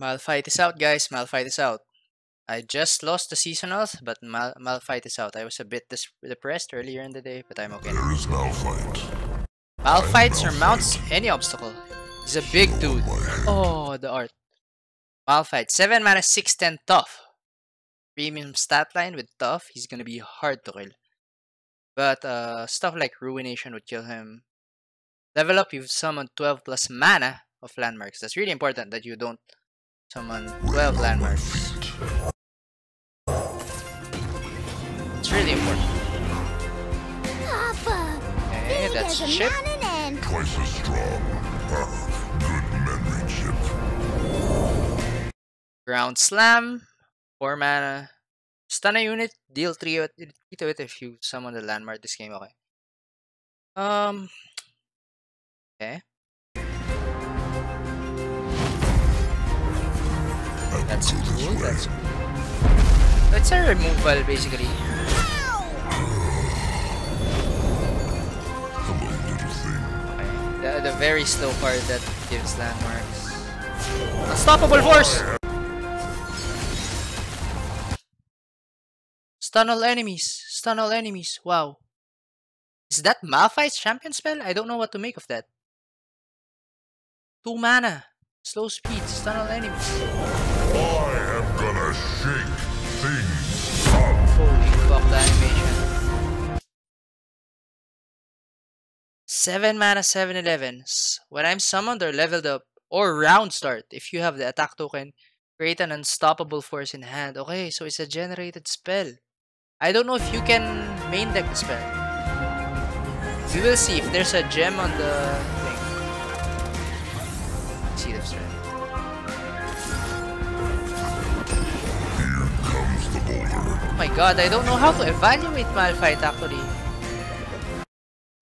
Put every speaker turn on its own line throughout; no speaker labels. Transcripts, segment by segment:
Malphite is out, guys. Malphite is out. I just lost the seasonals, but Malphite is out. I was a bit depressed earlier in the day, but I'm okay now.
There is Malphite.
Malphite surmounts any obstacle. He's a big dude. Oh, the art. Malphite, 7 mana, 6/10 tough. Premium stat line with tough, he's gonna be hard to kill. But stuff like Ruination would kill him. Level up, you've summoned 12 plus mana of landmarks. That's really important that you don't summon 12 landmarks. It's really important. Okay, that's ship.
Twice as strong. Good memory chip.
Ground Slam, 4 mana. Stun a unit, deal 3 to it if you summon the landmark this game, okay. Okay. That's cool, that's cool. It's a removal, basically.
Hello, little thing.
Okay. The very slow card that gives landmarks. Unstoppable Force! Stun all enemies. Stun all enemies. Wow. Is that Malphite's champion spell? I don't know what to make of that. 2 mana. Slow speed. Stun all enemies.
I am gonna shake things up.
Holy fuck, the animation. 7 mana, 7/11s. When I'm summoned or leveled up, or round start, if you have the attack token, create an unstoppable force in hand. Okay, so it's a generated spell. I don't know if you can main deck the spell. We will see if there's a gem on the thing. Seed of Strength.
Here comes the boulder.
Oh my god, I don't know how to evaluate Malphite actually.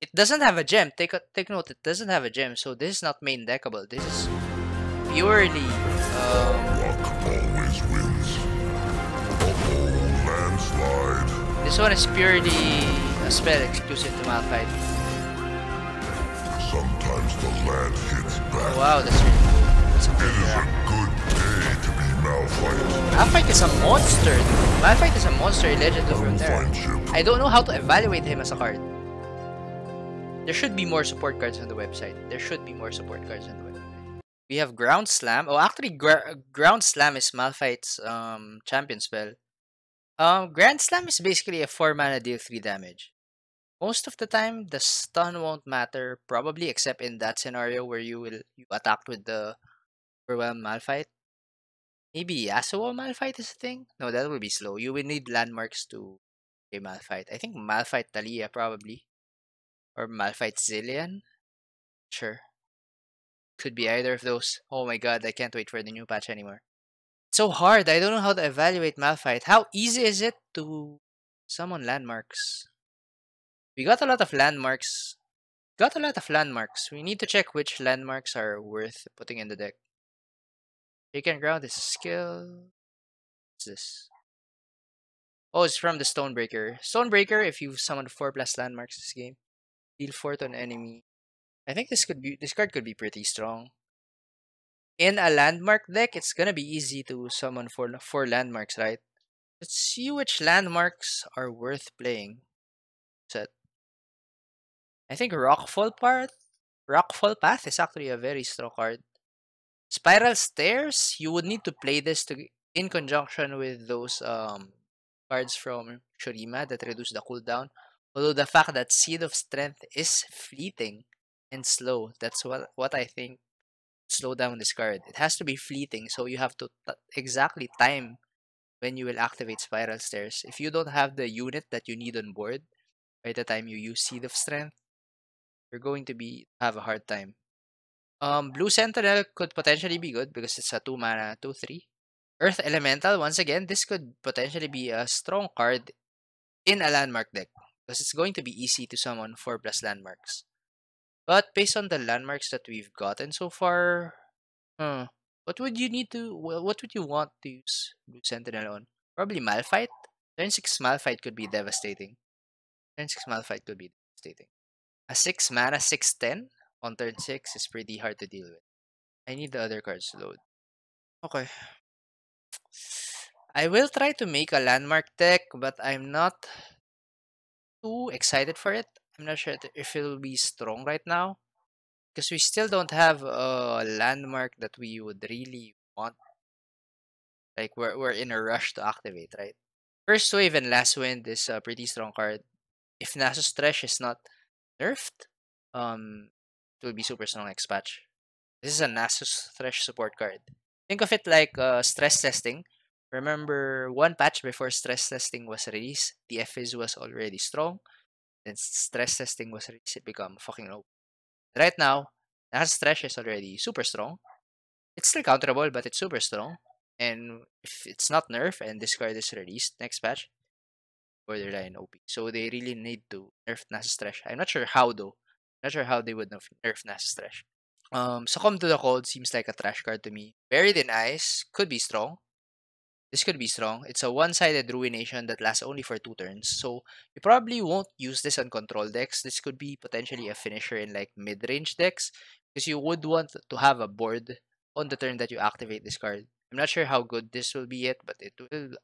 It doesn't have a gem. Take note, it doesn't have a gem, so this is not main deckable. This is purely
Luck always wins. A whole landslide.
this one is purely a spell exclusive to Malphite.
Sometimes the land hits back.
Oh, wow, that's really cool. That's a
It
cool
is a
drop.
good day to be Malphite.
Malphite is a monster. Malphite is a monster in Legend of Runeterra.
Friendship.
I don't know how to evaluate him as a card. There should be more support cards on the website. There should be more support cards on the website. We have Ground Slam. Oh, actually, Ground Slam is Malphite's champion spell. Ground Slam is basically a 4 mana deal 3 damage. Most of the time, the stun won't matter, probably except in that scenario where you attack with the Overwhelm Malphite. Maybe Yasuo Malphite is a thing? No, that will be slow. You will need landmarks to play Malphite. I think Malphite Talia probably. Or Malphite Zillion? Sure. Could be either of those. Oh my god, I can't wait for the new patch anymore. It's so hard. I don't know how to evaluate Malphite. How easy is it to summon landmarks? We got a lot of landmarks. We need to check which landmarks are worth putting in the deck. Shaken Ground is a skill. What's this? Oh, it's from the Stonebreaker. Stonebreaker, if you summon 4 plus landmarks this game, deal 4 to an enemy. I think this card could be pretty strong. In a landmark deck, it's gonna be easy to summon 4 landmarks, right? Let's see which landmarks are worth playing. Set. I think Rockfall Path is actually a very strong card. Spiral Stairs, you would need to play this in conjunction with those cards from Shurima that reduce the cooldown. Although the fact that Seed of Strength is fleeting and slow, that's what I think slow down this card. It has to be fleeting, so you have to exactly time when you will activate Spiral Stairs. If you don't have the unit that you need on board by the time you use Seed of Strength, you're going to have a hard time. Blue Sentinel could potentially be good because it's a 2 mana 2/3. Earth Elemental, once again, this could potentially be a strong card in a landmark deck because it's going to be easy to summon 4 plus landmarks. But based on the landmarks that we've gotten so far, what would you want to use Blue Sentinel on? Probably Malphite. Turn 6 Malphite could be devastating. A 6 mana 6/10 on turn 6 is pretty hard to deal with. I need the other cards to load. Okay. I will try to make a landmark deck, but I'm not too excited for it. I'm not sure if it'll be strong right now because we still don't have a landmark that we would really want. Like we're in a rush to activate, right? First wave and last wind is a pretty strong card. If Nasus Thresh is not nerfed, it will be super strong next patch. This is a Nasus Thresh support card. Think of it like stress testing. Remember, one patch before stress testing was released, the FIS was already strong. Then stress testing was released, it become fucking low. Right now, Nasus Thresh is already super strong. It's still counterable, but it's super strong. And if it's not nerf and this card is released next patch, borderline OP. So they really need to nerf Nasus Thresh. I'm not sure how though. Not sure how they would nerf Nasus Thresh. Succumb to the Cold seems like a trash card to me. Buried in Ice could be strong. This could be strong. It's a one-sided ruination that lasts only for 2 turns, so you probably won't use this on control decks. This could be potentially a finisher in like mid-range decks, because you would want to have a board on the turn that you activate this card. I'm not sure how good this will be yet, but it will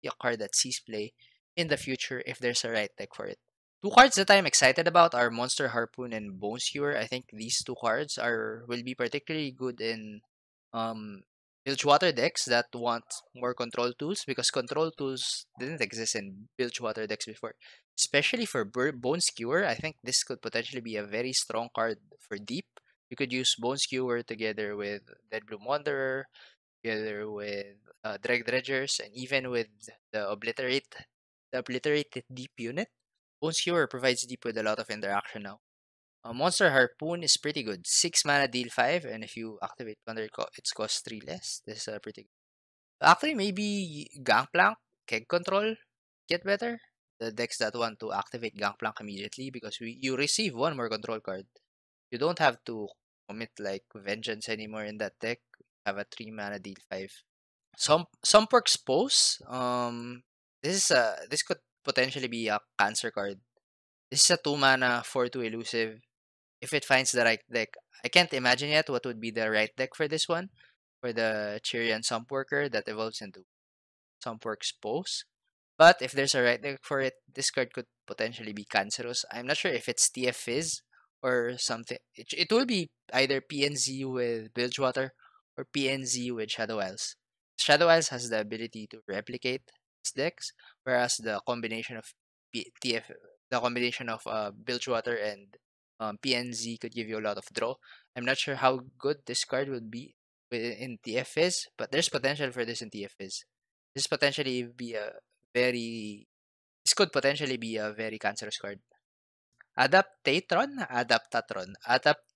be a card that sees play in the future if there's a right deck for it. Two cards that I'm excited about are Monster Harpoon and Bone Skewer. I think these two cards will be particularly good in um Bilgewater decks that want more control tools, because control tools didn't exist in Bilgewater decks before. Especially for Bone Skewer, I think this could potentially be a very strong card for deep. You could use Bone Skewer together with Deadbloom Wanderer, together with Dredgers, and even with the Obliterated Deep unit. Bone Skewer provides deep with a lot of interaction now. Monster Harpoon is pretty good. 6 mana, deal 5, and if you activate Thunder, it's cost 3 less. This is pretty good. Actually, maybe Gangplank, Keg Control get better. The decks that want to activate Gangplank immediately, because you receive one more control card. You don't have to commit like Vengeance anymore in that deck. Have a 3 mana, deal 5. Some perks pose. This could potentially be a cancer card. This is a 2 mana 4/2 elusive. If it finds the right deck. I can't imagine yet what would be the right deck for this one. For the Chirian Sump Worker that evolves into Sump Works Pose. But if there's a right deck for it, this card could potentially be cancerous. I'm not sure if it's TF Fizz or something. It will be either PNZ with Bilgewater or PNZ with Shadow Isles. Shadow Isles has the ability to replicate its decks, whereas the combination of TF, the combination of Bilgewater and PNZ could give you a lot of draw. I'm not sure how good this card would be in TF is, but there's potential for this in TF is. This potentially be a very this could potentially be a very cancerous card. Adaptatron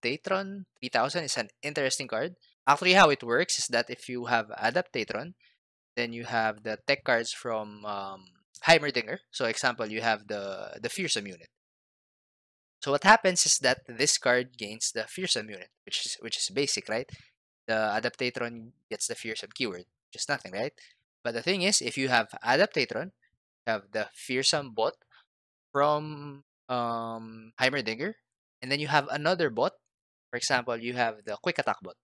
3000 is an interesting card. Actually, how it works is that if you have Adaptatron, then you have the tech cards from Heimerdinger. So, example, you have the Fearsome unit. So what happens is that this card gains the Fearsome unit, which is basic, right? The Adaptatron gets the Fearsome keyword, which is nothing, right? But the thing is, if you have Adaptatron, you have the Fearsome bot from Heimerdinger, and then you have another bot. For example, you have the Quick Attack bot.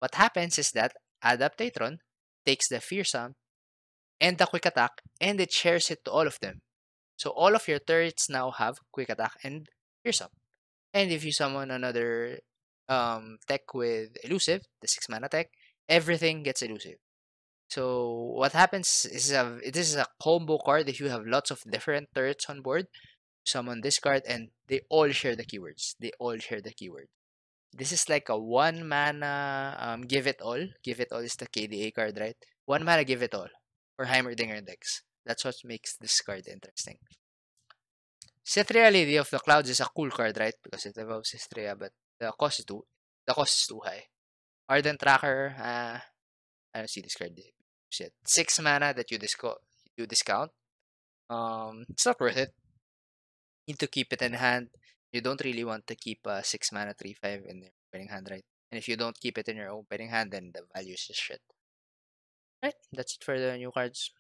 What happens is that Adaptatron takes the Fearsome and the Quick Attack, and it shares it to all of them. So all of your turrets now have Quick Attack and Fearsome. And if you summon another tech with elusive, the 6 mana tech, everything gets elusive. So what happens is this is a combo card. If you have lots of different turrets on board, summon this card and they all share the keywords. They all share the keyword. This is like a 1 mana give it all. Give it all is the KDA card, right? 1 mana give it all for Heimerdinger decks. That's what makes this card interesting. Cithria Lady of the Clouds is a cool card, right? Because it evolves Cithria, but the cost is too high. Ardent Tracker, I don't see this card. Shit. 6 mana that you discount. It's not worth it. You need to keep it in hand. You don't really want to keep a 6 mana 3/5 in your opening hand, right? And if you don't keep it in your opening hand, then the value is just shit. Right, that's it for the new cards.